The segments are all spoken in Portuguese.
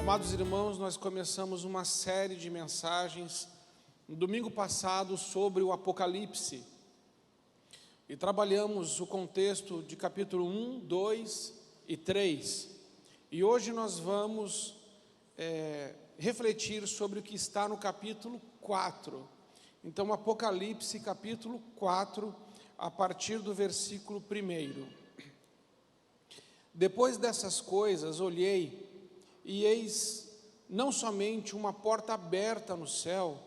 Amados irmãos, nós começamos uma série de mensagens no domingo passado sobre o Apocalipse e trabalhamos o contexto de capítulo 1, 2 e 3 e hoje nós vamos refletir sobre o que está no capítulo 4. Então, Apocalipse capítulo 4, a partir do versículo 1. Depois dessas coisas olhei, e eis não somente uma porta aberta no céu,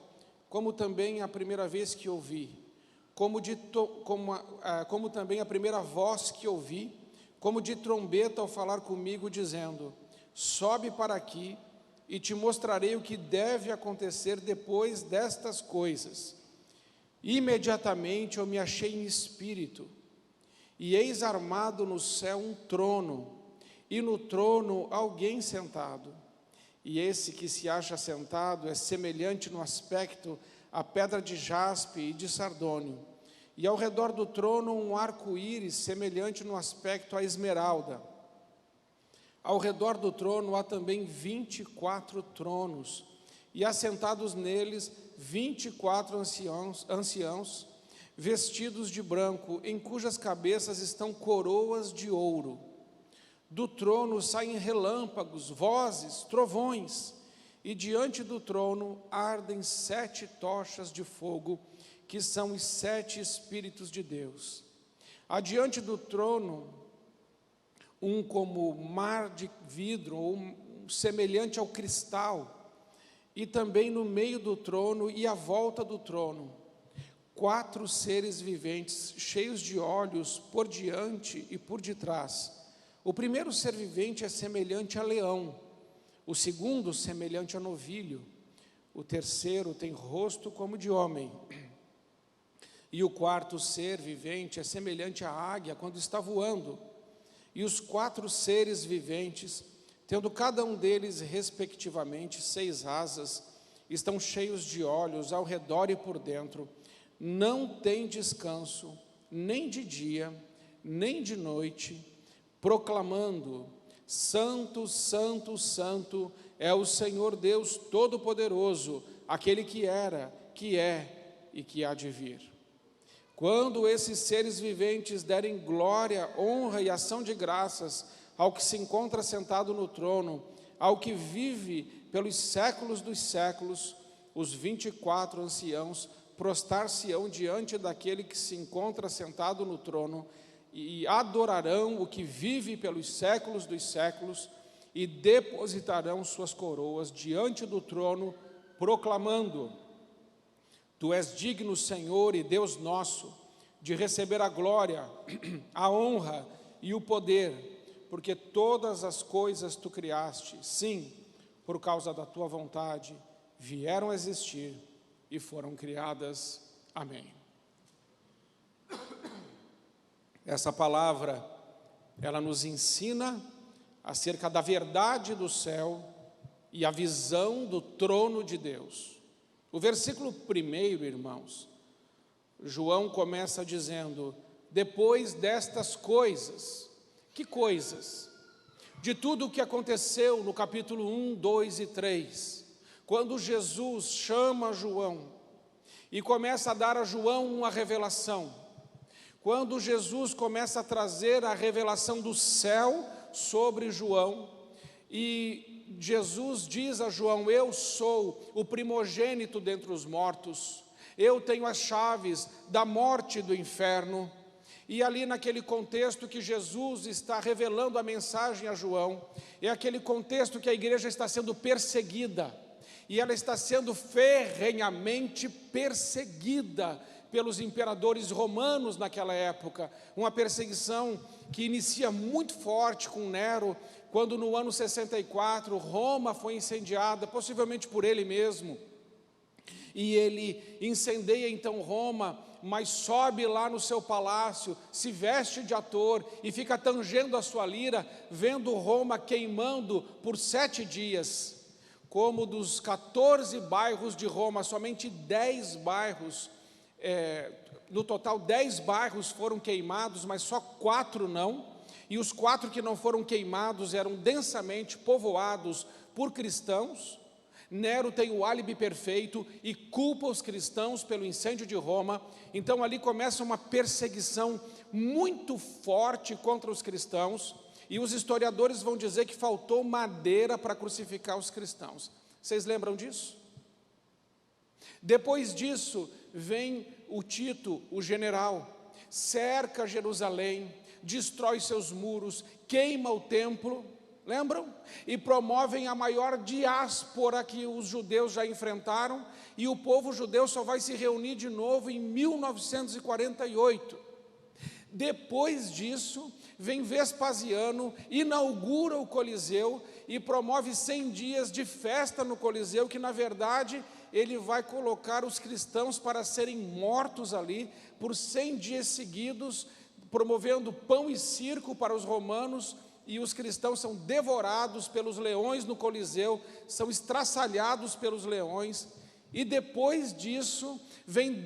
como também a primeira vez que ouvi, como também a primeira voz que ouvi, como de trombeta ao falar comigo, dizendo: sobe para aqui, e te mostrarei o que deve acontecer depois destas coisas. Imediatamente eu me achei em espírito, e eis armado no céu um trono, e no trono alguém sentado, e esse que se acha sentado é semelhante no aspecto à pedra de jaspe e de sardônio, e ao redor do trono um arco-íris semelhante no aspecto à esmeralda. Ao redor do trono há também 24 tronos, e assentados neles 24 anciãos, vestidos de branco, em cujas cabeças estão coroas de ouro. Do trono saem relâmpagos, vozes, trovões, e diante do trono ardem 7 tochas de fogo, que são os 7 Espíritos de Deus. Adiante do trono, um como mar de vidro, ou semelhante ao cristal, e também no meio do trono e à volta do trono, 4 seres viventes, cheios de olhos por diante e por detrás. O primeiro ser vivente é semelhante a leão, o segundo semelhante a novilho, o terceiro tem rosto como de homem, e o quarto ser vivente é semelhante à águia quando está voando. E os 4 seres viventes, tendo cada um deles respectivamente 6 asas, estão cheios de olhos ao redor e por dentro, não têm descanso, nem de dia, nem de noite, proclamando: Santo, Santo, Santo é o Senhor Deus Todo-Poderoso, aquele que era, que é e que há de vir. Quando esses seres viventes derem glória, honra e ação de graças ao que se encontra sentado no trono, ao que vive pelos séculos dos séculos, os 24 anciãos prostrar-se-ão diante daquele que se encontra sentado no trono e adorarão o que vive pelos séculos dos séculos e depositarão suas coroas diante do trono, proclamando: Tu és digno, Senhor e Deus nosso, de receber a glória, a honra e o poder, porque todas as coisas Tu criaste, sim, por causa da Tua vontade, vieram a existir e foram criadas. Amém. Essa palavra, ela nos ensina acerca da verdade do céu e a visão do trono de Deus. O versículo 1, irmãos, João começa dizendo: depois destas coisas. Que coisas? De tudo o que aconteceu no capítulo 1, 2 e 3, quando Jesus chama João e começa a dar a João uma revelação. Quando Jesus começa a trazer a revelação do céu sobre João, e Jesus diz a João: eu sou o primogênito dentre os mortos, eu tenho as chaves da morte e do inferno. E ali naquele contexto que Jesus está revelando a mensagem a João, é aquele contexto que a igreja está sendo perseguida, e ela está sendo ferrenhamente perseguida pelos imperadores romanos naquela época, uma perseguição que inicia muito forte com Nero, quando no ano 64 Roma foi incendiada, possivelmente por ele mesmo, e ele incendeia então Roma, mas sobe lá no seu palácio, se veste de ator e fica tangendo a sua lira, vendo Roma queimando por 7 dias, como dos 14 bairros de Roma, somente 10 bairros, no total 10 bairros foram queimados, mas só 4 não, e os 4 que não foram queimados eram densamente povoados por cristãos. Nero tem o álibi perfeito e culpa os cristãos pelo incêndio de Roma. Então ali começa uma perseguição muito forte contra os cristãos, e os historiadores vão dizer que faltou madeira para crucificar os cristãos. Vocês lembram disso? Depois disso, vem o Tito, o general, cerca Jerusalém, destrói seus muros, queima o templo, lembram? E promovem a maior diáspora que os judeus já enfrentaram, e o povo judeu só vai se reunir de novo em 1948. Depois disso, vem Vespasiano, inaugura o Coliseu e promove 100 dias de festa no Coliseu, que na verdade ele vai colocar os cristãos para serem mortos ali por 100 dias seguidos, promovendo pão e circo para os romanos, e os cristãos são devorados pelos leões no Coliseu, são estraçalhados pelos leões. E depois disso vem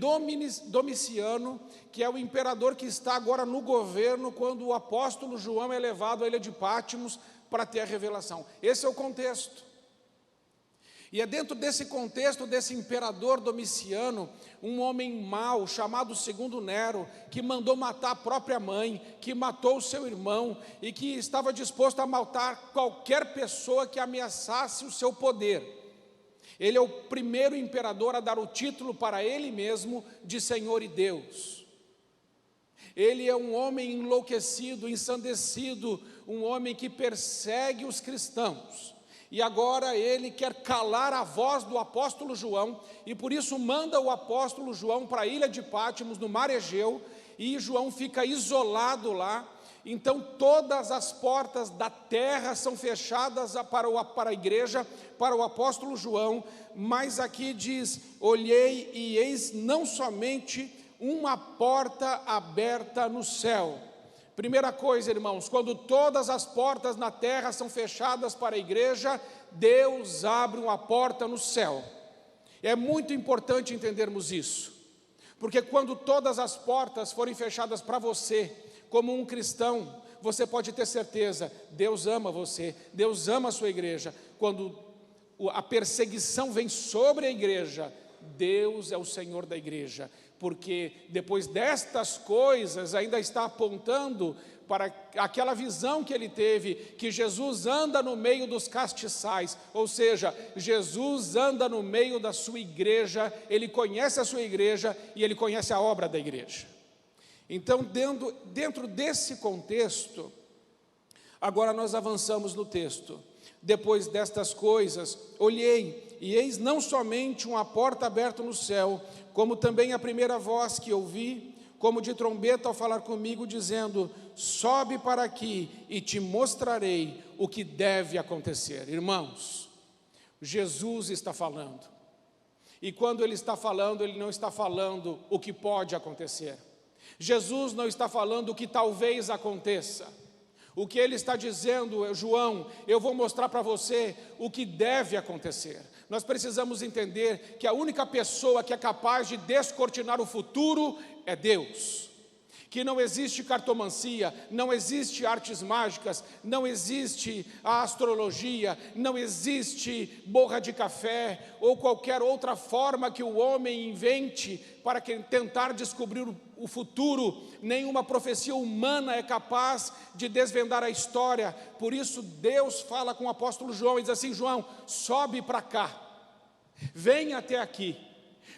Domiciano, que é o imperador que está agora no governo, quando o apóstolo João é levado à ilha de Patmos para ter a revelação. Esse é o contexto. E é dentro desse contexto, desse imperador Domiciano, um homem mau, chamado segundo Nero, que mandou matar a própria mãe, que matou o seu irmão, e que estava disposto a matar qualquer pessoa que ameaçasse o seu poder. Ele é o primeiro imperador a dar o título para ele mesmo de Senhor e Deus. Ele é um homem enlouquecido, ensandecido, um homem que persegue os cristãos. E agora ele quer calar a voz do apóstolo João, e por isso manda o apóstolo João para a ilha de Patmos, no mar Egeu, e João fica isolado lá. Então todas as portas da terra são fechadas para a igreja, para o apóstolo João, mas aqui diz: olhei e eis não somente uma porta aberta no céu. Primeira coisa, irmãos, quando todas as portas na terra são fechadas para a igreja, Deus abre uma porta no céu. É muito importante entendermos isso, porque quando todas as portas forem fechadas para você, como um cristão, você pode ter certeza, Deus ama você, Deus ama a sua igreja. Quando a perseguição vem sobre a igreja, Deus é o Senhor da igreja, porque depois destas coisas ainda está apontando para aquela visão que ele teve, que Jesus anda no meio dos castiçais, ou seja, Jesus anda no meio da sua igreja, ele conhece a sua igreja e ele conhece a obra da igreja. Então, dentro desse contexto, agora nós avançamos no texto. Depois destas coisas, olhei, e eis não somente uma porta aberta no céu, como também a primeira voz que ouvi, como de trombeta ao falar comigo, dizendo: sobe para aqui e te mostrarei o que deve acontecer. Irmãos, Jesus está falando. E quando ele está falando, ele não está falando o que pode acontecer. Jesus não está falando o que talvez aconteça. O que ele está dizendo, João, eu vou mostrar para você o que deve acontecer. Nós precisamos entender que a única pessoa que é capaz de descortinar o futuro é Deus. Que não existe cartomancia, não existe artes mágicas, não existe a astrologia, não existe borra de café ou qualquer outra forma que o homem invente para tentar descobrir o futuro. Nenhuma profecia humana é capaz de desvendar a história. Por isso Deus fala com o apóstolo João e diz assim: João, sobe para cá, vem até aqui,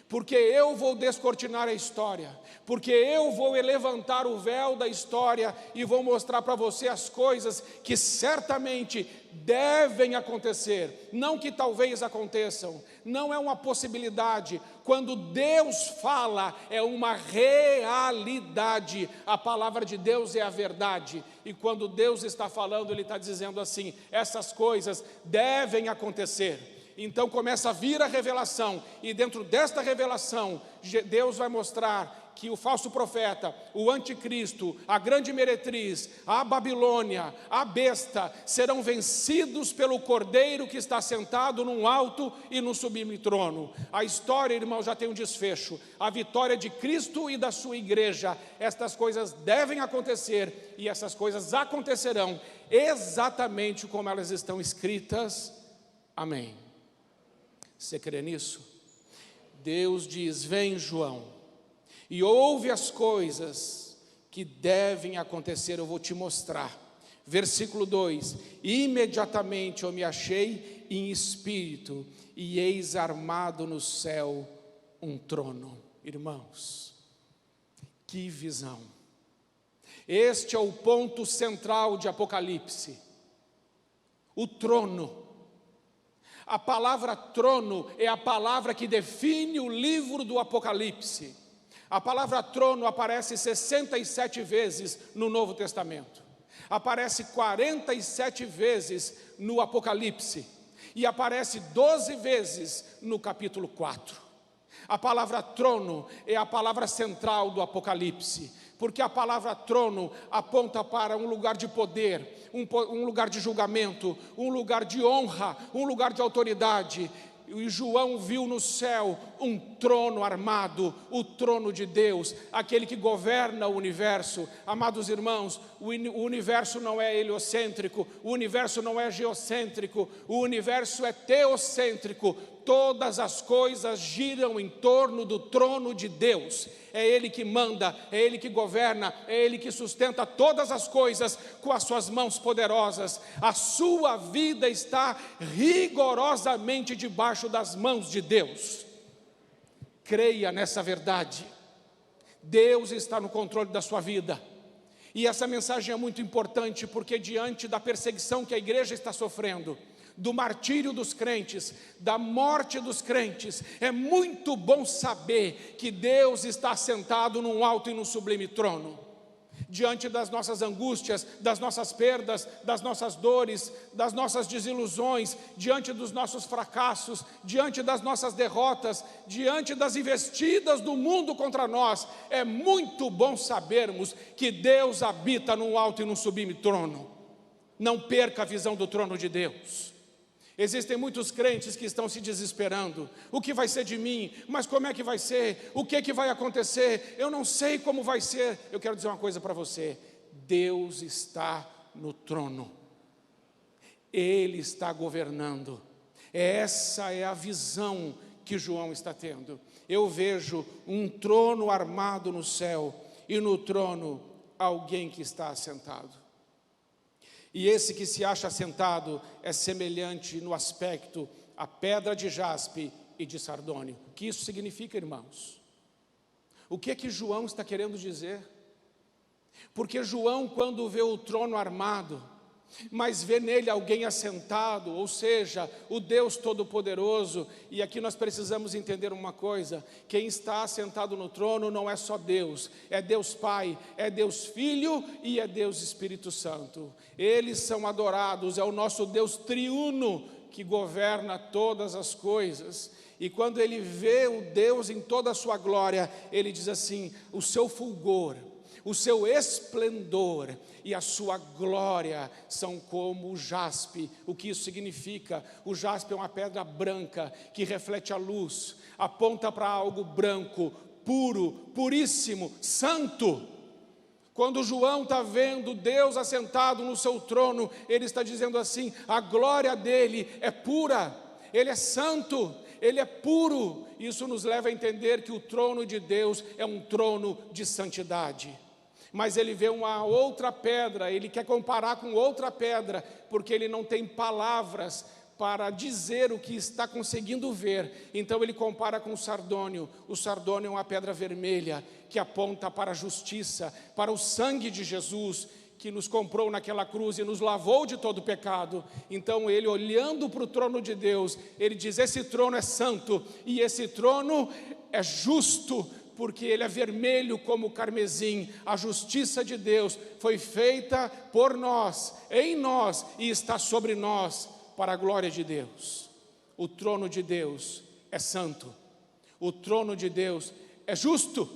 porque eu vou descortinar a história, porque eu vou levantar o véu da história e vou mostrar para você as coisas que certamente devem acontecer, não que talvez aconteçam, não é uma possibilidade. Quando Deus fala, é uma realidade. A palavra de Deus é a verdade, e quando Deus está falando, Ele está dizendo assim: essas coisas devem acontecer. Então começa a vir a revelação, e dentro desta revelação, Deus vai mostrar que o falso profeta, o anticristo, a grande meretriz, a Babilônia, a besta, serão vencidos pelo Cordeiro que está sentado num alto e num sublime trono. A história, irmão, já tem um desfecho. A vitória de Cristo e da sua igreja. Estas coisas devem acontecer e essas coisas acontecerão exatamente como elas estão escritas. Amém. Você crê nisso? Deus diz: vem, João, e ouve as coisas que devem acontecer, eu vou te mostrar. Versículo 2: imediatamente eu me achei em espírito, e eis armado no céu um trono. Irmãos, que visão! Este é o ponto central de Apocalipse, o trono. A palavra trono é a palavra que define o livro do Apocalipse. A palavra trono aparece 67 vezes no Novo Testamento. Aparece 47 vezes no Apocalipse. E aparece 12 vezes no capítulo 4. A palavra trono é a palavra central do Apocalipse, porque a palavra trono aponta para um lugar de poder, um lugar de julgamento, um lugar de honra, um lugar de autoridade. E João viu no céu um trono armado, o trono de Deus, aquele que governa o universo. Amados irmãos, o universo não é heliocêntrico, o universo não é geocêntrico, o universo é teocêntrico. Todas as coisas giram em torno do trono de Deus. É Ele que manda, é Ele que governa, é Ele que sustenta todas as coisas com as suas mãos poderosas. A sua vida está rigorosamente debaixo das mãos de Deus. Creia nessa verdade. Deus está no controle da sua vida. E essa mensagem é muito importante, porque diante da perseguição que a igreja está sofrendo, do martírio dos crentes, da morte dos crentes, é muito bom saber que Deus está sentado num alto e num sublime trono. Diante das nossas angústias, das nossas perdas, das nossas dores, das nossas desilusões, diante dos nossos fracassos, diante das nossas derrotas, diante das investidas do mundo contra nós, é muito bom sabermos que Deus habita num alto e num sublime trono. Não perca a visão do trono de Deus. Existem muitos crentes que estão se desesperando. O que vai ser de mim? Mas como é que vai ser? O que é que vai acontecer? Eu não sei como vai ser. Eu quero dizer uma coisa para você: Deus está no trono. Ele está governando. Essa é a visão que João está tendo. Eu vejo um trono armado no céu e no trono alguém que está assentado. E esse que se acha assentado é semelhante no aspecto à pedra de jaspe e de sardônio. O que isso significa, irmãos? O que é que João está querendo dizer? Porque João, quando vê o trono armado, mas vê nele alguém assentado, ou seja, o Deus Todo-Poderoso. E aqui nós precisamos entender uma coisa: quem está assentado no trono não é só Deus, é Deus Pai, é Deus Filho e é Deus Espírito Santo. Eles são adorados, é o nosso Deus triuno que governa todas as coisas. E quando ele vê o Deus em toda a sua glória, ele diz assim: o seu fulgor, o seu esplendor e a sua glória são como o jaspe. O que isso significa? O jaspe é uma pedra branca que reflete a luz, aponta para algo branco, puro, puríssimo, santo. Quando João está vendo Deus assentado no seu trono, ele está dizendo assim: a glória dele é pura, ele é santo, ele é puro. Isso nos leva a entender que o trono de Deus é um trono de santidade. Mas ele vê uma outra pedra, ele quer comparar com outra pedra, porque ele não tem palavras para dizer o que está conseguindo ver. Então ele compara com o sardônio. O sardônio é uma pedra vermelha que aponta para a justiça, para o sangue de Jesus, que nos comprou naquela cruz e nos lavou de todo pecado. Então ele, olhando para o trono de Deus, ele diz: esse trono é santo e esse trono é justo, porque ele é vermelho como o carmesim. A justiça de Deus foi feita por nós, em nós, e está sobre nós, para a glória de Deus. O trono de Deus é santo, o trono de Deus é justo.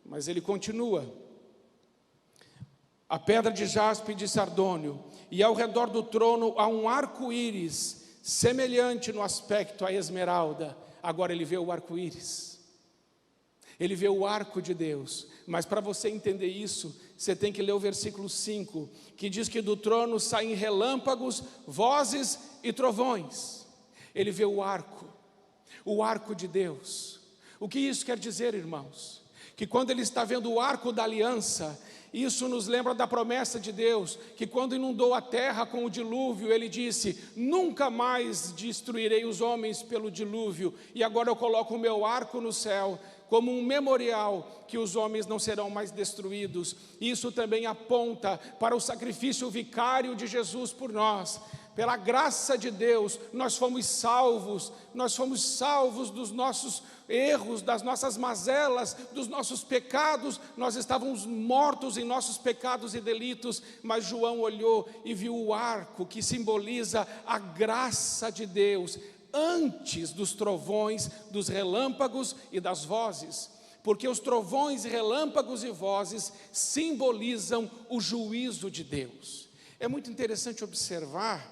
Mas ele continua: a pedra de jaspe e de sardônio, e ao redor do trono há um arco-íris, semelhante no aspecto à esmeralda. Agora ele vê o arco-íris, ele vê o arco de Deus. Mas para você entender isso, você tem que ler o versículo 5, que diz que do trono saem relâmpagos, vozes e trovões. Ele vê o arco de Deus. O que isso quer dizer, irmãos? Que quando ele está vendo o arco da aliança, isso nos lembra da promessa de Deus, que quando inundou a terra com o dilúvio, ele disse: nunca mais destruirei os homens pelo dilúvio, e agora eu coloco o meu arco no céu, como um memorial que os homens não serão mais destruídos. Isso também aponta para o sacrifício vicário de Jesus por nós. Pela graça de Deus, nós fomos salvos dos nossos erros, das nossas mazelas, dos nossos pecados. Nós estávamos mortos em nossos pecados e delitos, mas João olhou e viu o arco que simboliza a graça de Deus, antes dos trovões, dos relâmpagos e das vozes, porque os trovões, relâmpagos e vozes simbolizam o juízo de Deus. É muito interessante observar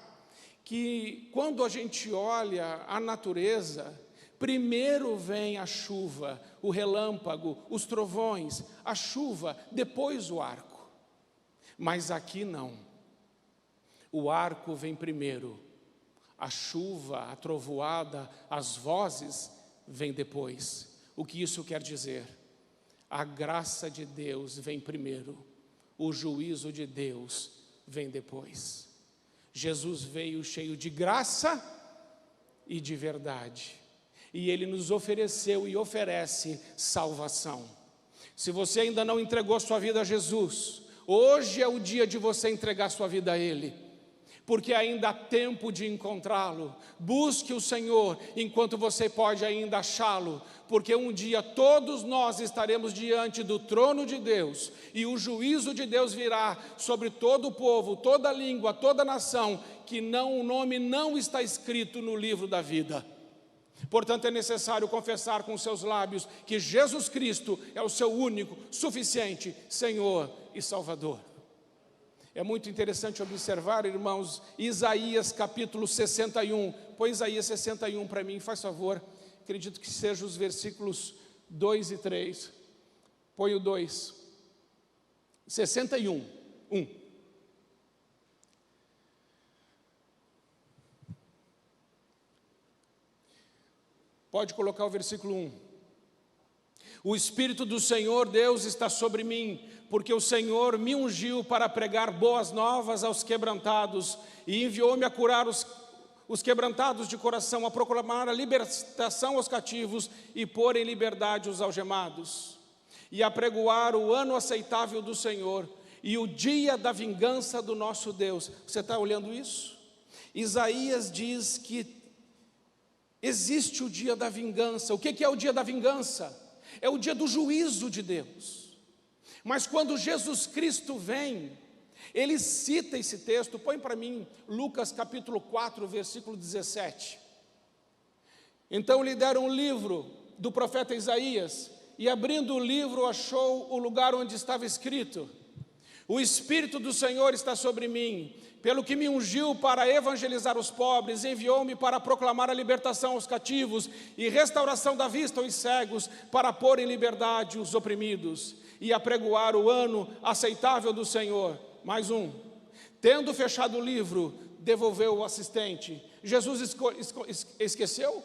que quando a gente olha a natureza, primeiro vem a chuva, o relâmpago, os trovões, a chuva, depois o arco. Mas aqui não. O arco vem primeiro, a chuva, a trovoada, as vozes vêm depois. O que isso quer dizer? A graça de Deus vem primeiro, o juízo de Deus vem depois. Jesus veio cheio de graça e de verdade, e Ele nos ofereceu e oferece salvação. Se você ainda não entregou sua vida a Jesus, hoje é o dia de você entregar sua vida a Ele, porque ainda há tempo de encontrá-lo. Busque o Senhor enquanto você pode ainda achá-lo, porque um dia todos nós estaremos diante do trono de Deus, e o juízo de Deus virá sobre todo o povo, toda língua, toda nação, que o nome não está escrito no livro da vida. Portanto, é necessário confessar com seus lábios que Jesus Cristo é o seu único, suficiente Senhor e Salvador. É muito interessante observar, irmãos, Isaías capítulo 61. Põe Isaías 61 para mim, faz favor. Acredito que sejam os versículos 2 e 3. Põe o 2. 61, 1. Pode colocar o versículo 1. O Espírito do Senhor Deus está sobre mim, porque o Senhor me ungiu para pregar boas novas aos quebrantados, e enviou-me a curar os quebrantados de coração, a proclamar a libertação aos cativos e pôr em liberdade os algemados, e a pregoar o ano aceitável do Senhor e o dia da vingança do nosso Deus. Você está olhando isso? Isaías diz que existe o dia da vingança. O que é o dia da vingança? É o dia do juízo de Deus. Mas quando Jesus Cristo vem, ele cita esse texto. Põe para mim Lucas capítulo 4, versículo 17. Então lhe deram um livro do profeta Isaías, e abrindo o livro achou o lugar onde estava escrito: o Espírito do Senhor está sobre mim, pelo que me ungiu para evangelizar os pobres, enviou-me para proclamar a libertação aos cativos e restauração da vista aos cegos, para pôr em liberdade os oprimidos e apregoar o ano aceitável do Senhor. Mais um. Tendo fechado o livro, devolveu o assistente. Jesus esqueceu?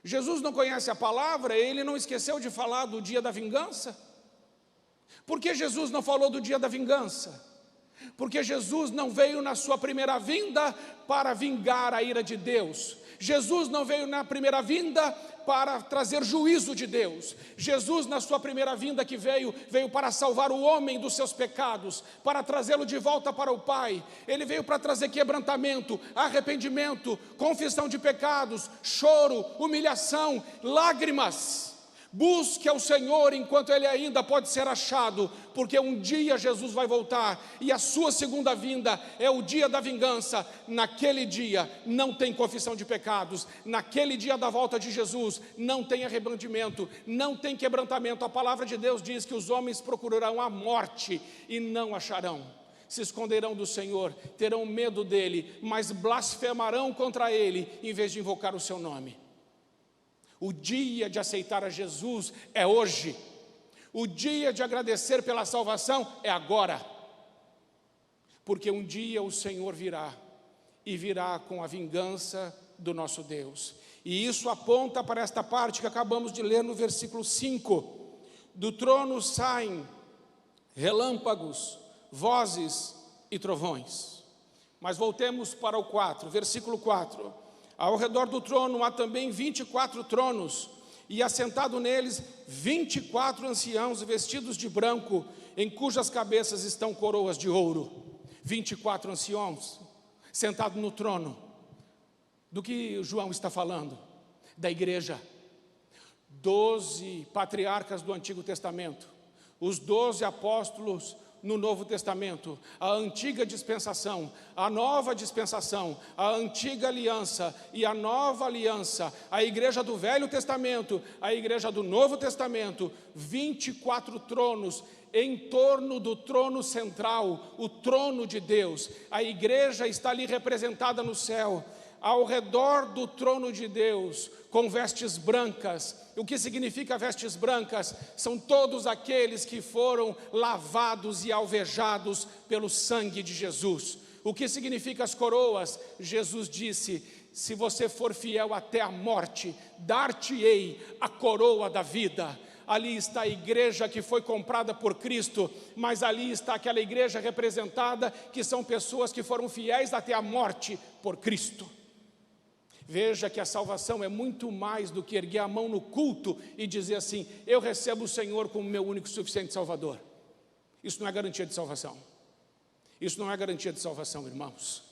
Jesus não conhece a palavra, ele não esqueceu de falar do dia da vingança? Por que Jesus não falou do dia da vingança? Porque Jesus não veio na sua primeira vinda para vingar a ira de Deus. Jesus não veio na primeira vinda para trazer juízo de Deus. Jesus, na sua primeira vinda que veio para salvar o homem dos seus pecados, para trazê-lo de volta para o Pai. Ele veio para trazer quebrantamento, arrependimento, confissão de pecados, choro, humilhação, lágrimas. Busque ao Senhor enquanto Ele ainda pode ser achado, porque um dia Jesus vai voltar, e a sua segunda vinda é o dia da vingança. Naquele dia não tem confissão de pecados, naquele dia da volta de Jesus não tem arrependimento, não tem quebrantamento. A palavra de Deus diz que os homens procurarão a morte e não acharão, se esconderão do Senhor, terão medo dEle, mas blasfemarão contra Ele, em vez de invocar o seu nome. O dia de aceitar a Jesus é hoje. O dia de agradecer pela salvação é agora. Porque um dia o Senhor virá, e virá com a vingança do nosso Deus. E isso aponta para esta parte que acabamos de ler no versículo 5. Do trono saem relâmpagos, vozes e trovões. Mas voltemos para o 4, versículo 4. Ao redor do trono há também 24 tronos, e assentado neles 24 anciãos vestidos de branco, em cujas cabeças estão coroas de ouro. 24 anciãos sentados no trono. Do que João está falando? Da igreja. 12 patriarcas do Antigo Testamento, os 12 apóstolos no Novo Testamento, a antiga dispensação, a nova dispensação, a antiga aliança e a nova aliança, a igreja do Velho Testamento, a igreja do Novo Testamento, 24 tronos em torno do trono central, o trono de Deus. A igreja está ali representada no céu, ao redor do trono de Deus, com vestes brancas. O que significa vestes brancas? São todos aqueles que foram lavados e alvejados pelo sangue de Jesus. O que significa as coroas? Jesus disse: se você for fiel até a morte, dar-te-ei a coroa da vida. Ali está a igreja que foi comprada por Cristo, mas ali está aquela igreja representada, que são pessoas que foram fiéis até a morte por Cristo. Veja que a salvação é muito mais do que erguer a mão no culto e dizer assim: eu recebo o Senhor como meu único e suficiente Salvador. Isso não é garantia de salvação. Isso não é garantia de salvação, irmãos.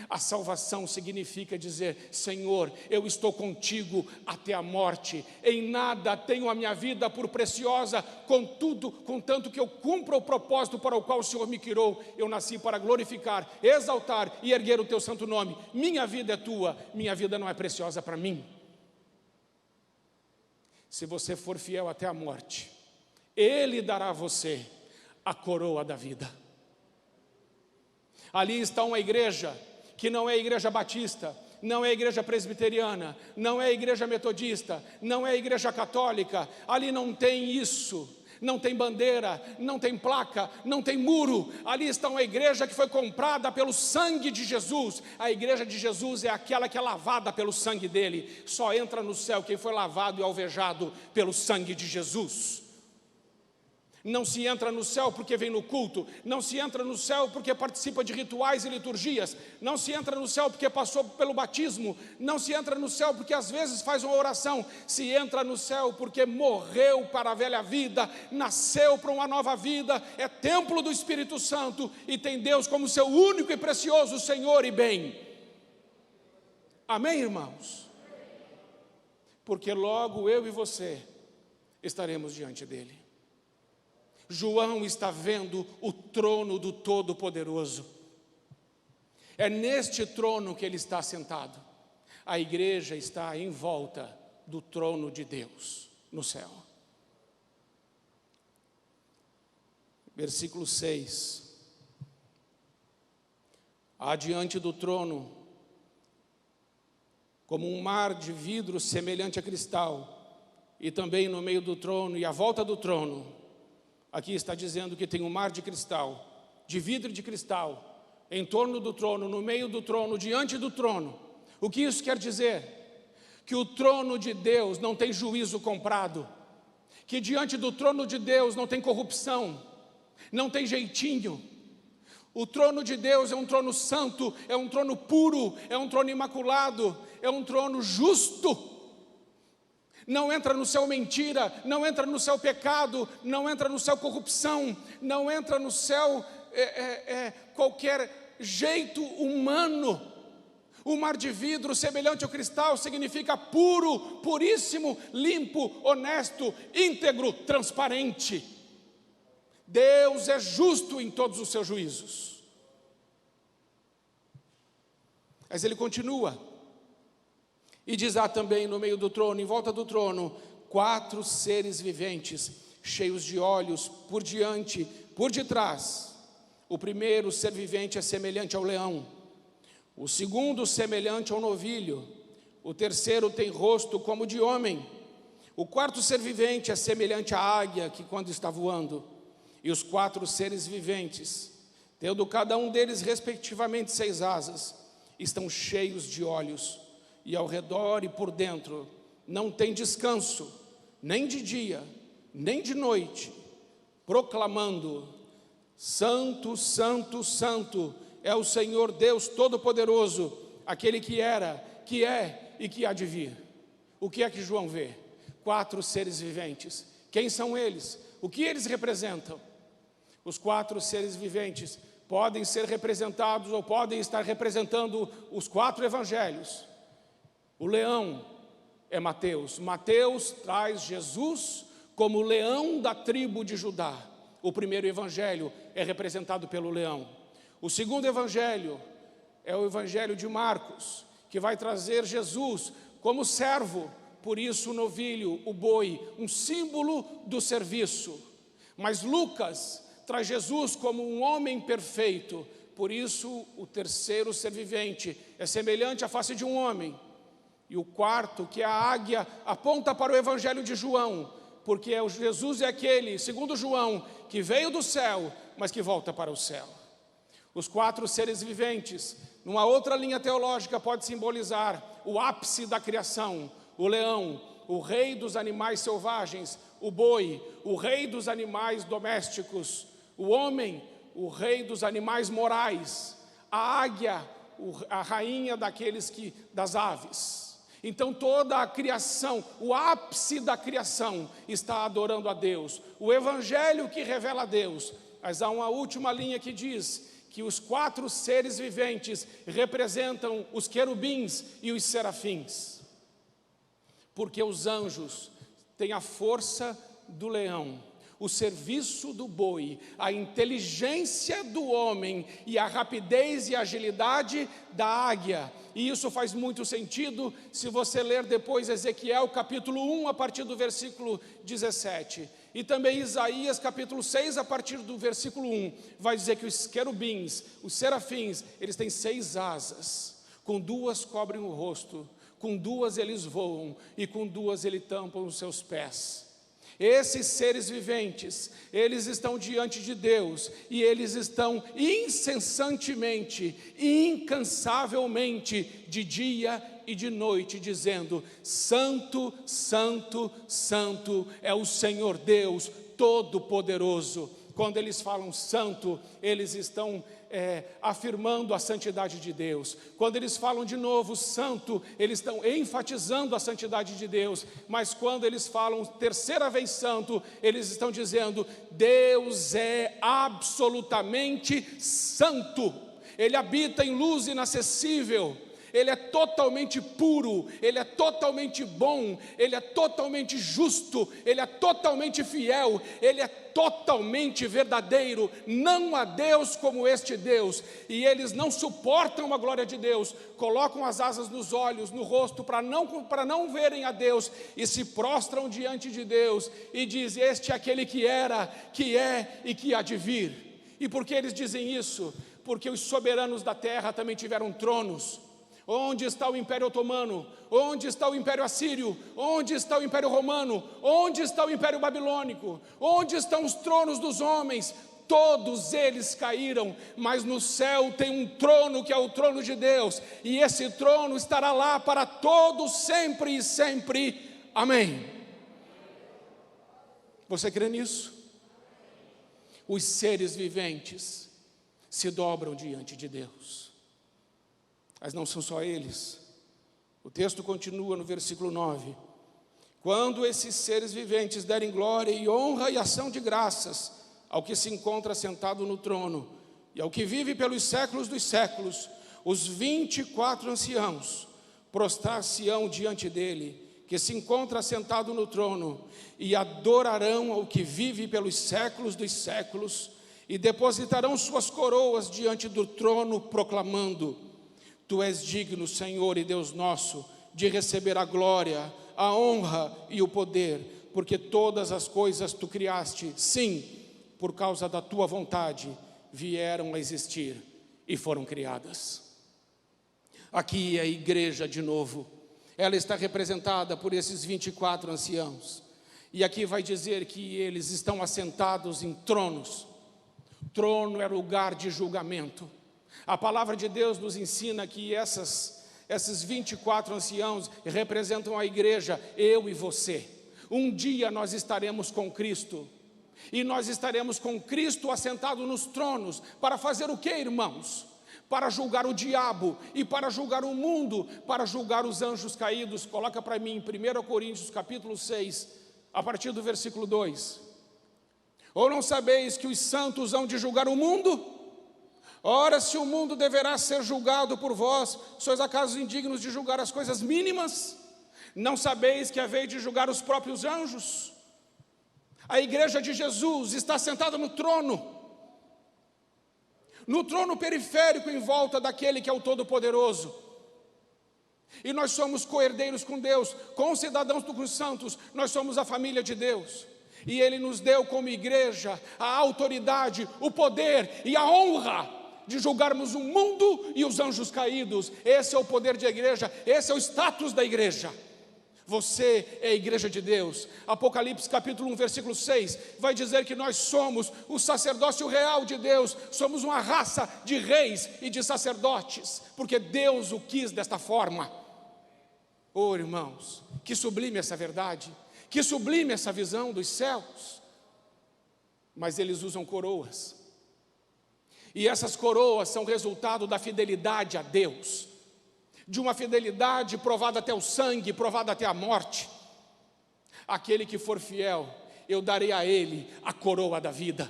A salvação significa dizer: Senhor, eu estou contigo até a morte, em nada tenho a minha vida por preciosa, contanto que eu cumpra o propósito para o qual o Senhor me criou. Eu nasci para glorificar, exaltar e erguer o teu santo nome. Minha vida é tua, minha vida não é preciosa para mim. Se você for fiel até a morte, Ele dará a você a coroa da vida. Ali está uma igreja que não é a igreja batista, não é a igreja presbiteriana, não é a igreja metodista, não é a igreja católica. Ali não tem isso, não tem bandeira, não tem placa, não tem muro. Ali está uma igreja que foi comprada pelo sangue de Jesus. A igreja de Jesus é aquela que é lavada pelo sangue dele. Só entra no céu quem foi lavado e alvejado pelo sangue de Jesus. Não se entra no céu porque vem no culto, não se entra no céu porque participa de rituais e liturgias, não se entra no céu porque passou pelo batismo, não se entra no céu porque às vezes faz uma oração. Se entra no céu porque morreu para a velha vida, nasceu para uma nova vida, é templo do Espírito Santo e tem Deus como seu único e precioso Senhor e bem. Amém, irmãos? Porque logo eu e você estaremos diante dele. João está vendo o trono do Todo-Poderoso. É neste trono que ele está sentado. A igreja está em volta do trono de Deus no céu. Versículo 6. Adiante do trono, como um mar de vidro semelhante a cristal, e também no meio do trono e à volta do trono. Aqui está dizendo que tem um mar de cristal, de vidro de cristal, em torno do trono, no meio do trono, diante do trono. O que isso quer dizer? Que o trono de Deus não tem juízo comprado, que diante do trono de Deus não tem corrupção, não tem jeitinho. O trono de Deus é um trono santo, é um trono puro, é um trono imaculado, é um trono justo. Não entra no céu mentira, não entra no céu pecado, não entra no céu corrupção, não entra no céu qualquer jeito humano. O mar de vidro semelhante ao cristal significa puro, puríssimo, limpo, honesto, íntegro, transparente. Deus é justo em todos os seus juízos. Mas ele continua e diz: há também no meio do trono, em volta do trono, 4 seres viventes, cheios de olhos, por diante, por detrás. O primeiro ser vivente é semelhante ao leão, o segundo semelhante ao novilho, o terceiro tem rosto como de homem, o quarto ser vivente é semelhante à águia que quando está voando. E os 4 seres viventes, tendo cada um deles respectivamente 6 asas, estão cheios de olhos, e ao redor e por dentro não tem descanso, nem de dia, nem de noite, proclamando: Santo, Santo, Santo é o Senhor Deus Todo-Poderoso, aquele que era, que é e que há de vir. O que é que João vê? 4 seres viventes. Quem são eles? O que eles representam? Os 4 seres viventes podem ser representados ou podem estar representando os 4 evangelhos. O leão é Mateus. Mateus traz Jesus como leão da tribo de Judá. O primeiro evangelho é representado pelo leão. O segundo evangelho é o evangelho de Marcos, que vai trazer Jesus como servo, por isso o novilho, o boi, um símbolo do serviço. Mas Lucas traz Jesus como um homem perfeito, por isso o terceiro ser vivente é semelhante à face de um homem. E o quarto, que é a águia, aponta para o evangelho de João, porque Jesus é aquele, segundo João, que veio do céu, mas que volta para o céu. Os 4 seres viventes, numa outra linha teológica, pode simbolizar o ápice da criação: o leão, o rei dos animais selvagens, o boi, o rei dos animais domésticos, o homem, o rei dos animais morais, a águia, a rainha das aves. Então toda a criação, o ápice da criação está adorando a Deus, o evangelho que revela a Deus. Mas há uma última linha que diz que os 4 seres viventes representam os querubins e os serafins, porque os anjos têm a força do leão, o serviço do boi, a inteligência do homem e a rapidez e agilidade da águia. E isso faz muito sentido se você ler depois Ezequiel capítulo 1 a partir do versículo 17. E também Isaías capítulo 6 a partir do versículo 1. Vai dizer que os querubins, os serafins, eles têm 6 asas. Com 2 cobrem o rosto, com 2 eles voam e com 2 eles tampam os seus pés. Esses seres viventes, eles estão diante de Deus e eles estão incessantemente, incansavelmente, de dia e de noite, dizendo: Santo, Santo, Santo é o Senhor Deus Todo-Poderoso. Quando eles falam santo, eles estão afirmando a santidade de Deus. Quando eles falam de novo santo, eles estão enfatizando a santidade de Deus. Mas quando eles falam terceira vez santo, eles estão dizendo: Deus é absolutamente santo. Ele habita em luz inacessível. Ele é totalmente puro, Ele é totalmente bom, Ele é totalmente justo, Ele é totalmente fiel, Ele é totalmente verdadeiro. Não há Deus como este Deus. E eles não suportam a glória de Deus, colocam as asas nos olhos, no rosto, para não verem a Deus, e se prostram diante de Deus, e dizem: este é aquele que era, que é e que há de vir. E por que eles dizem isso? Porque os soberanos da terra também tiveram tronos. Onde está o Império Otomano? Onde está o Império Assírio? Onde está o Império Romano? Onde está o Império Babilônico? Onde estão os tronos dos homens? Todos eles caíram, mas no céu tem um trono que é o trono de Deus, e esse trono estará lá para todos, sempre e sempre. Amém. Você crê nisso? Os seres viventes se dobram diante de Deus. Mas não são só eles. O texto continua no versículo 9. Quando esses seres viventes derem glória e honra e ação de graças ao que se encontra sentado no trono e ao que vive pelos séculos dos séculos, os 24 anciãos prostrar-se-ão diante dele, que se encontra sentado no trono, e adorarão ao que vive pelos séculos dos séculos, e depositarão suas coroas diante do trono, proclamando: Tu és digno, Senhor e Deus nosso, de receber a glória, a honra e o poder, porque todas as coisas Tu criaste, sim, por causa da Tua vontade, vieram a existir e foram criadas. Aqui é a igreja de novo. Ela está representada por esses 24 anciãos. E aqui vai dizer que eles estão assentados em tronos. Trono é lugar de julgamento. A palavra de Deus nos ensina que esses 24 anciãos representam a igreja, eu e você. Um dia nós estaremos com Cristo. E nós estaremos com Cristo assentado nos tronos. Para fazer o que, irmãos? Para julgar o diabo e para julgar o mundo, para julgar os anjos caídos. Coloca para mim em 1 Coríntios capítulo 6, a partir do versículo 2. Ou não sabeis que os santos hão de julgar o mundo? Ora, se o mundo deverá ser julgado por vós, sois acaso indignos de julgar as coisas mínimas? Não sabeis que haveis de julgar os próprios anjos? A igreja de Jesus está sentada no trono periférico em volta daquele que é o Todo-Poderoso. E nós somos co-herdeiros com Deus, concidadãos dos santos, nós somos a família de Deus. E Ele nos deu como igreja a autoridade, o poder e a honra de julgarmos o mundo e os anjos caídos. Esse é o poder da igreja, esse é o status da igreja. Você é a igreja de Deus. Apocalipse capítulo 1, versículo 6, vai dizer que nós somos o sacerdócio real de Deus, somos uma raça de reis e de sacerdotes, porque Deus o quis desta forma. Oh, irmãos, que sublime essa verdade, que sublime essa visão dos céus. Mas eles usam coroas, e essas coroas são resultado da fidelidade a Deus, de uma fidelidade provada até o sangue, provada até a morte. Aquele que for fiel, eu darei a ele a coroa da vida.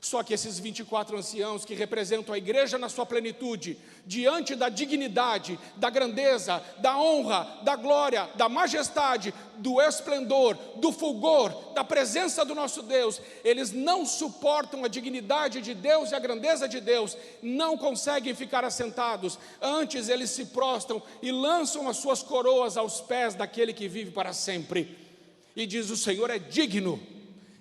Só que esses 24 anciãos que representam a igreja na sua plenitude, diante da dignidade, da grandeza, da honra, da glória, da majestade, do esplendor, do fulgor, da presença do nosso Deus, eles não suportam a dignidade de Deus e a grandeza de Deus, não conseguem ficar assentados, antes eles se prostram e lançam as suas coroas aos pés daquele que vive para sempre. E diz: o Senhor é digno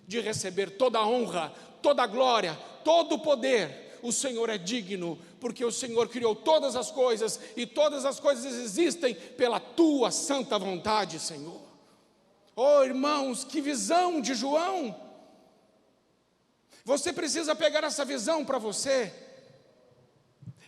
de receber toda a honra, toda a glória, todo o poder. O Senhor é digno, porque o Senhor criou todas as coisas, e todas as coisas existem pela Tua santa vontade, Senhor. Oh, irmãos, que visão de João! Você precisa pegar essa visão para você.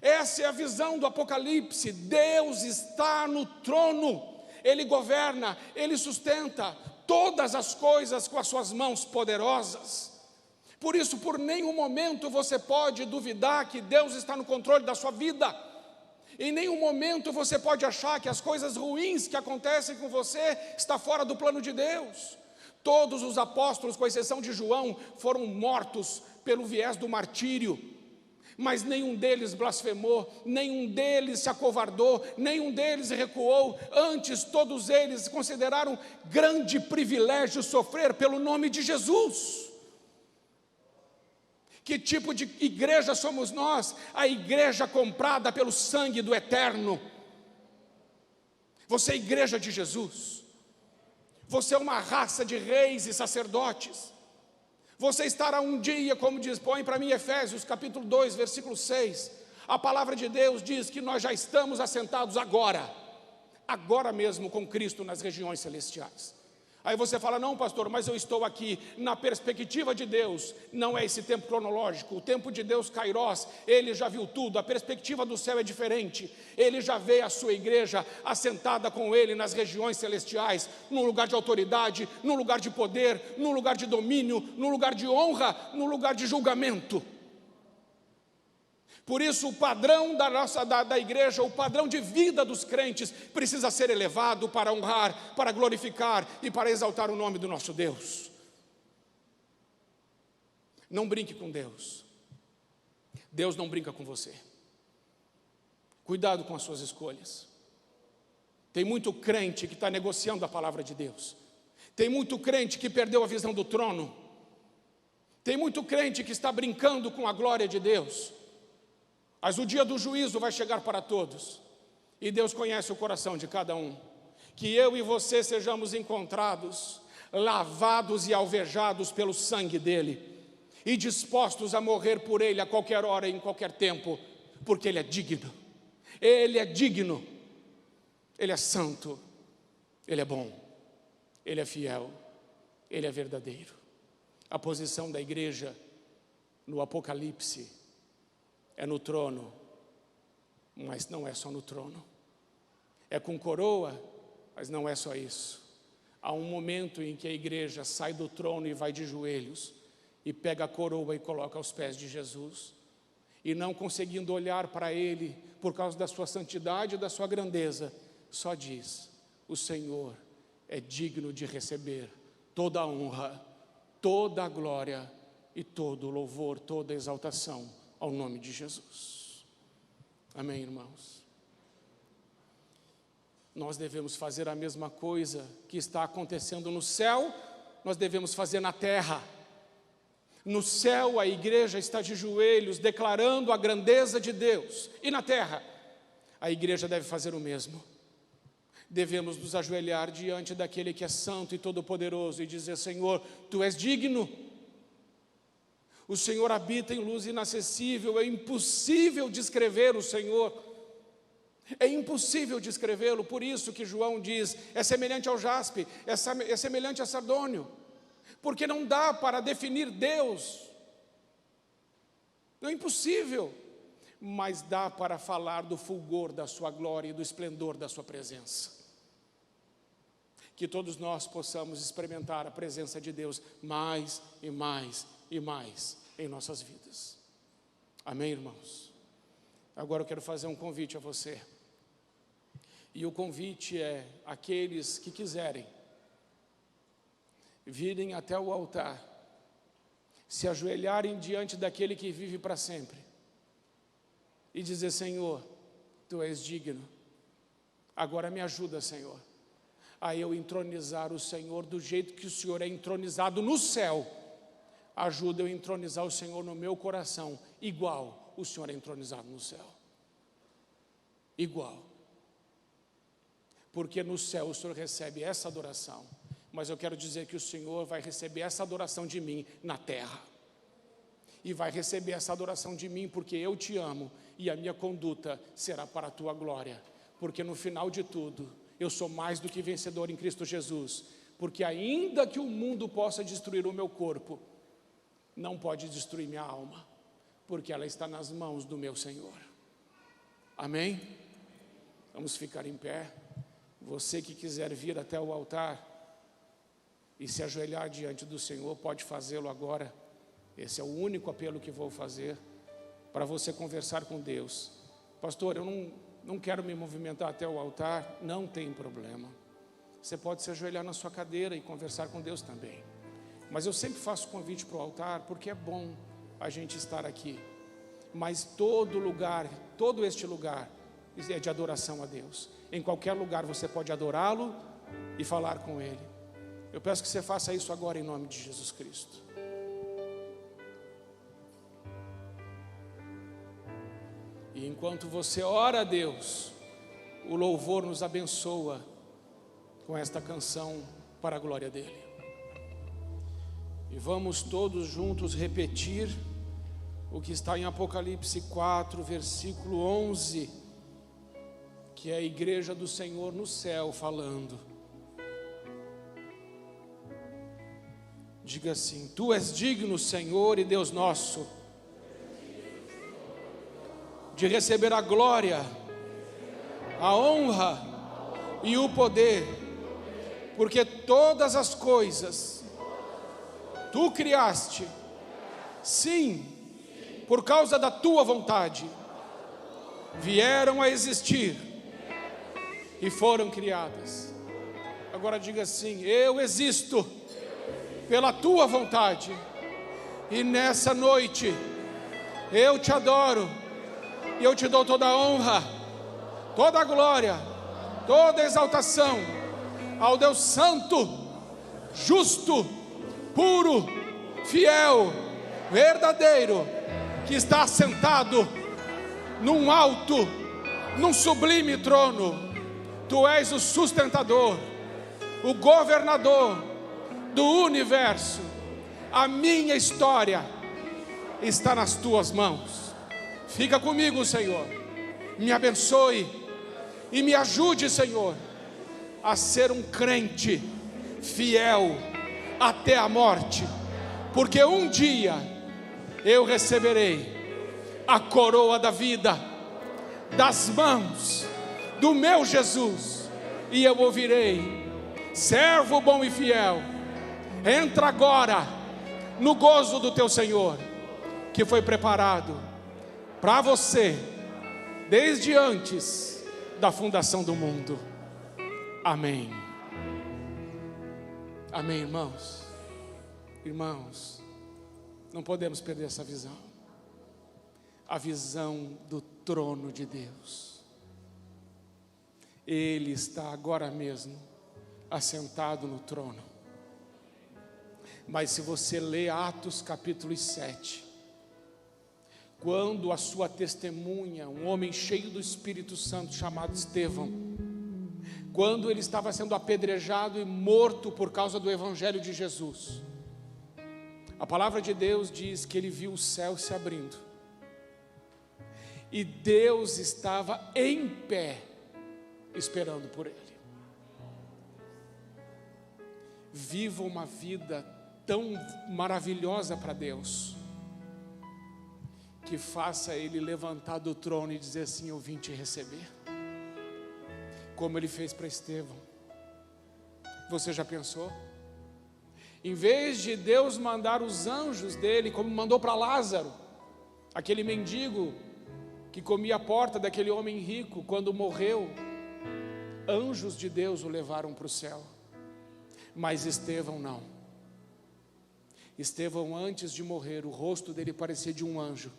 Essa é a visão do Apocalipse. Deus está no trono, Ele governa, Ele sustenta todas as coisas com as suas mãos poderosas. Por isso, por nenhum momento você pode duvidar que Deus está no controle da sua vida. Em nenhum momento você pode achar que as coisas ruins que acontecem com você estão fora do plano de Deus. Todos os apóstolos, com exceção de João, foram mortos pelo viés do martírio. Mas nenhum deles blasfemou, nenhum deles se acovardou, nenhum deles recuou. Antes, todos eles consideraram grande privilégio sofrer pelo nome de Jesus. Que tipo de igreja somos nós? A igreja comprada pelo sangue do Eterno. Você é a igreja de Jesus. Você é uma raça de reis e sacerdotes. Você estará um dia, como diz, põe para mim Efésios capítulo 2, versículo 6. A palavra de Deus diz que nós já estamos assentados agora mesmo com Cristo nas regiões celestiais. Aí você fala: não, pastor, mas eu estou aqui. Na perspectiva de Deus, não é esse tempo cronológico. O tempo de Deus, Kairos, Ele já viu tudo. A perspectiva do céu é diferente. Ele já vê a sua igreja assentada com Ele nas regiões celestiais, num lugar de autoridade, num lugar de poder, num lugar de domínio, num lugar de honra, num lugar de julgamento. Por isso o padrão da igreja, o padrão de vida dos crentes precisa ser elevado para honrar, para glorificar e para exaltar o nome do nosso Deus. Não brinque com Deus. Deus não brinca com você. Cuidado com as suas escolhas. Tem muito crente que está negociando a palavra de Deus. Tem muito crente que perdeu a visão do trono. Tem muito crente que está brincando com a glória de Deus. Mas o dia do juízo vai chegar para todos. E Deus conhece o coração de cada um. Que eu e você sejamos encontrados, lavados e alvejados pelo sangue dele, e dispostos a morrer por ele a qualquer hora e em qualquer tempo, porque ele é digno. Ele é digno. Ele é santo. Ele é bom. Ele é fiel. Ele é verdadeiro. A posição da igreja no Apocalipse é no trono, mas não é só no trono. É com coroa, mas não é só isso. Há um momento em que a igreja sai do trono e vai de joelhos e pega a coroa e coloca aos pés de Jesus, e não conseguindo olhar para ele por causa da sua santidade e da sua grandeza, só diz: o Senhor é digno de receber toda a honra, toda a glória e todo o louvor, toda a exaltação ao nome de Jesus. Amém, irmãos? Nós devemos fazer a mesma coisa que está acontecendo no céu, nós devemos fazer na terra. No céu a igreja está de joelhos declarando a grandeza de Deus, e na terra a igreja deve fazer o mesmo. Devemos nos ajoelhar diante daquele que é santo e todo-poderoso e dizer: Senhor, Tu és digno. O Senhor habita em luz inacessível, é impossível descrever o Senhor. É impossível descrevê-lo, por isso que João diz: é semelhante ao jaspe, é semelhante a sardônio, porque não dá para definir Deus, não é impossível, mas dá para falar do fulgor da sua glória e do esplendor da sua presença. Que todos nós possamos experimentar a presença de Deus mais e mais e mais em nossas vidas. Amém, irmãos? Agora eu quero fazer um convite a você. E o convite é: aqueles que quiserem virem até o altar, se ajoelharem diante daquele que vive para sempre e dizer: Senhor, Tu és digno. Agora me ajuda, Senhor, a eu entronizar o Senhor do jeito que o Senhor é entronizado no céu. Ajuda eu a entronizar o Senhor no meu coração, igual o Senhor é entronizado no céu. Igual. Porque no céu o Senhor recebe essa adoração, mas eu quero dizer que o Senhor vai receber essa adoração de mim na terra. E vai receber essa adoração de mim porque eu te amo, e a minha conduta será para a tua glória. Porque no final de tudo, eu sou mais do que vencedor em Cristo Jesus. Porque ainda que o mundo possa destruir o meu corpo, não pode destruir minha alma, porque ela está nas mãos do meu Senhor. Amém? Vamos ficar em pé. Você que quiser vir até o altar e se ajoelhar diante do Senhor, pode fazê-lo agora. Esse é o único apelo que vou fazer para você conversar com Deus. Pastor, eu não quero me movimentar até o altar. Não tem problema. Você pode se ajoelhar na sua cadeira e conversar com Deus também. Mas eu sempre faço convite para o altar, porque é bom a gente estar aqui. Mas todo lugar, todo este lugar é de adoração a Deus. Em qualquer lugar você pode adorá-lo e falar com Ele. Eu peço que você faça isso agora em nome de Jesus Cristo. E enquanto você ora a Deus, o louvor nos abençoa com esta canção para a glória dEle. E vamos todos juntos repetir o que está em Apocalipse 4, versículo 11, que é a igreja do Senhor no céu falando. Diga assim: Tu és digno, Senhor e Deus nosso, de receber a glória, a honra e o poder, porque todas as coisas Tu criaste, sim, por causa da Tua vontade, vieram a existir e foram criadas. Agora diga assim: eu existo pela Tua vontade, e nessa noite eu te adoro, e eu te dou toda a honra, toda a glória, toda a exaltação ao Deus santo, justo, puro, fiel, verdadeiro, que está assentado num alto, num sublime trono. Tu és o sustentador, o governador do universo. A minha história está nas tuas mãos. Fica comigo, Senhor. Me abençoe e me ajude, Senhor, a ser um crente fiel até a morte, porque um dia eu receberei a coroa da vida das mãos do meu Jesus, e eu ouvirei: servo bom e fiel, entra agora no gozo do teu Senhor, que foi preparado para você desde antes da fundação do mundo. Amém. Amém, irmãos. Irmãos, não podemos perder essa visão. A visão do trono de Deus. Ele está agora mesmo assentado no trono. Mas se você lê Atos capítulo 7, quando a sua testemunha, um homem cheio do Espírito Santo chamado Estevão, quando ele estava sendo apedrejado e morto por causa do Evangelho de Jesus, a palavra de Deus diz que ele viu o céu se abrindo, e Deus estava em pé, esperando por ele. Viva uma vida tão maravilhosa para Deus, que faça ele levantar do trono e dizer assim: eu vim te receber, como ele fez para Estevão. Você já pensou? Em vez de Deus mandar os anjos dele, como mandou para Lázaro, aquele mendigo que comia a porta daquele homem rico, quando morreu, anjos de Deus o levaram para o céu. Mas Estevão não. Estevão, antes de morrer, o rosto dele parecia de um anjo,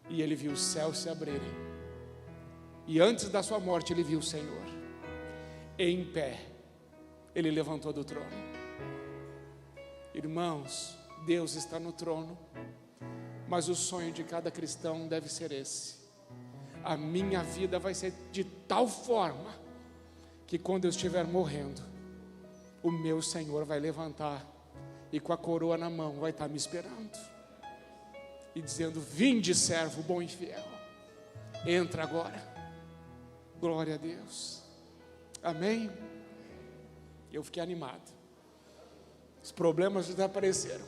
e ele viu os céus se abrirem, e antes da sua morte ele viu o Senhor em pé. Ele levantou do trono. Irmãos, Deus está no trono, mas o sonho de cada cristão deve ser esse: a minha vida vai ser de tal forma que quando eu estiver morrendo, o meu Senhor vai levantar e com a coroa na mão vai estar me esperando e dizendo: vinde, servo bom e fiel, entra agora. Glória a Deus. Amém? Eu fiquei animado. Os problemas já apareceram.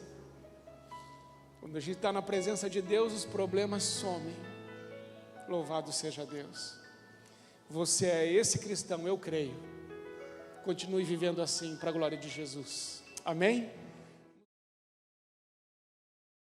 Quando a gente está na presença de Deus, os problemas somem. Louvado seja Deus. Você é esse cristão, eu creio. Continue vivendo assim para a glória de Jesus. Amém?